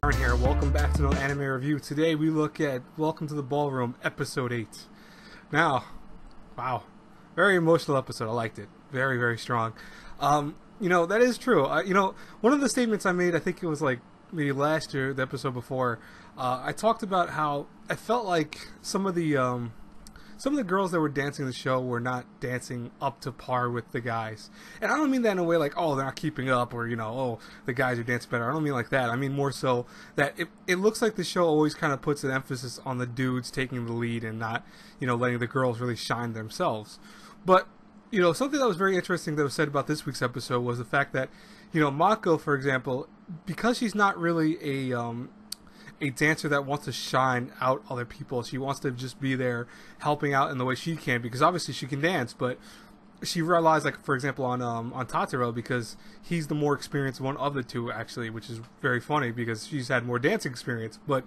Aaron here. Welcome back to another anime review. Today we look at Welcome to the Ballroom, episode 8. Now, wow, very emotional episode. I liked it. Very, very strong. That is true. One of the statements I made, I think it was like maybe last year, the episode before, I talked about how I felt like some of the girls that were dancing the show were not dancing up to par with the guys. And I don't mean that in a way like, oh, they're not keeping up, or, oh, the guys are dancing better. I don't mean like that. I mean more so that it looks like the show always kind of puts an emphasis on the dudes taking the lead and not, letting the girls really shine themselves. But, something that was very interesting that was said about this week's episode was the fact that, Mako, for example, because she's not really a dancer that wants to shine out other people. She wants to just be there helping out in the way she can, because obviously she can dance, but she realized, like, for example, on Tataro, because he's the more experienced one of the two, actually, which is very funny because she's had more dancing experience, but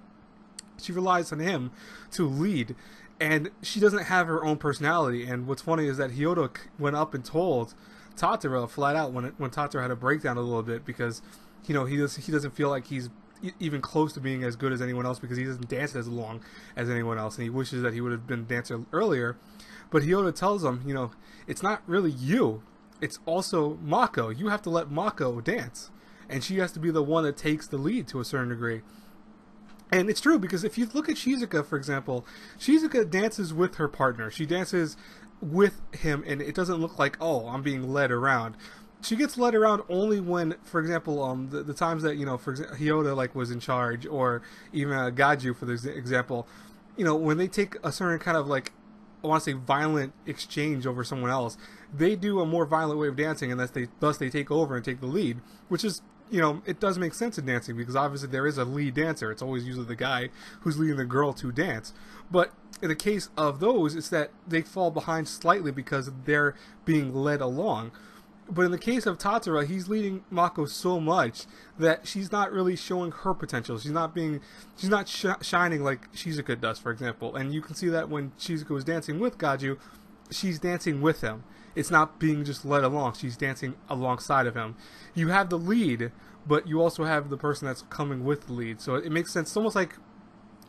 she relies on him to lead, and she doesn't have her own personality. And what's funny is that Hyodo went up and told Tataro flat out when Tataro had a breakdown a little bit, because he doesn't feel like he's even close to being as good as anyone else because he doesn't dance as long as anyone else, and he wishes that he would have been a dancer earlier. But Hyodo tells him, it's not really you, it's also Mako. You have to let Mako dance, and she has to be the one that takes the lead to a certain degree. And it's true, because if you look at Shizuka, for example, Shizuka dances with her partner. She dances with him, and it doesn't look like, oh, I'm being led around. She gets led around only when, for example, the times that, for example, Hyoda, was in charge, or even Gaju, for this example, when they take a certain kind of, I want to say violent exchange over someone else, they do a more violent way of dancing, and thus they take over and take the lead, which is, it does make sense in dancing, because obviously there is a lead dancer. It's always usually the guy who's leading the girl to dance. But in the case of those, it's that they fall behind slightly because they're being led along. But in the case of Tatara, he's leading Mako so much that she's not really showing her potential. She's not shining like Shizuka does, for example. And you can see that when Shizuka was dancing with Gaju, she's dancing with him. It's not being just led along. She's dancing alongside of him. You have the lead, but you also have the person that's coming with the lead. So it makes sense. It's almost like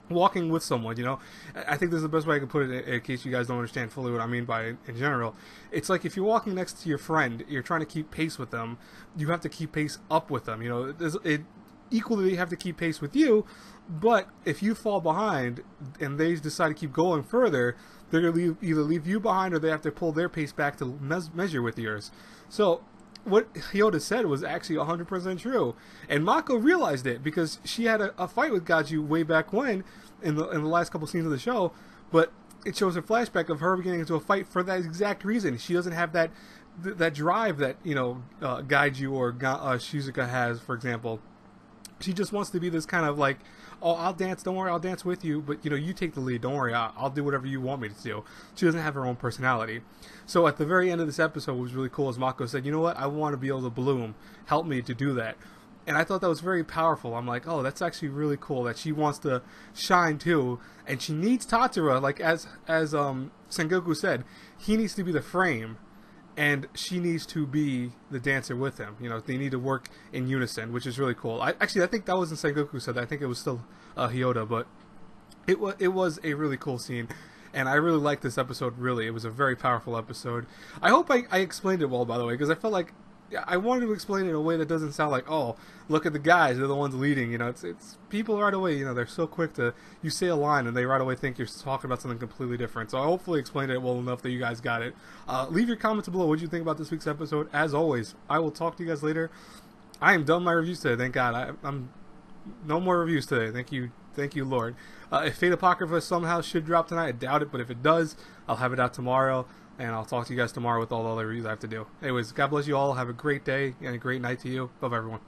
walking with someone, I think this is the best way I can put it in case you guys don't understand fully what I mean by it in general. It's like if you're walking next to your friend, you're trying to keep pace with them, you have to keep pace up with them. Equally they have to keep pace with you, but if you fall behind and they decide to keep going further, they're going to either leave you behind or they have to pull their pace back to measure with yours. So what Hyoda said was actually 100% true, and Mako realized it because she had a fight with Gaju way back when in the last couple scenes of the show, but it shows a flashback of her getting into a fight for that exact reason. She doesn't have that drive that Gaiju or Shizuka has, for example. She just wants to be this kind of like, oh, I'll dance, don't worry, I'll dance with you, but you take the lead, don't worry, I'll do whatever you want me to do. She doesn't have her own personality. So at the very end of this episode, what was really cool is Mako said, you know what, I want to be able to bloom, help me to do that. And I thought that was very powerful. I'm like, oh, that's actually really cool that she wants to shine too, and she needs Tatara, like as Sengoku said, he needs to be the frame, and she needs to be the dancer with him. They need to work in unison, which is really cool. I think that wasn't Sengoku said that. I think it was still Hyoda, but it was a really cool scene, and I really liked this episode. Really, it was a very powerful episode. I hope I explained it well, by the way, because I felt like I wanted to explain it in a way that doesn't sound like, oh, look at the guys, they're the ones leading. It's people right away, they're so quick to, you say a line and they right away think you're talking about something completely different. So I hopefully explained it well enough that you guys got it. Leave your comments below. What did you think about this week's episode? As always, I will talk to you guys later. I am done my reviews today, thank God. I'm no more reviews today. Thank you, Lord. If Fate Apocrypha somehow should drop tonight, I doubt it, but if it does, I'll have it out tomorrow. And I'll talk to you guys tomorrow with all the other reviews I have to do. Anyways, God bless you all. Have a great day and a great night to you. Love everyone.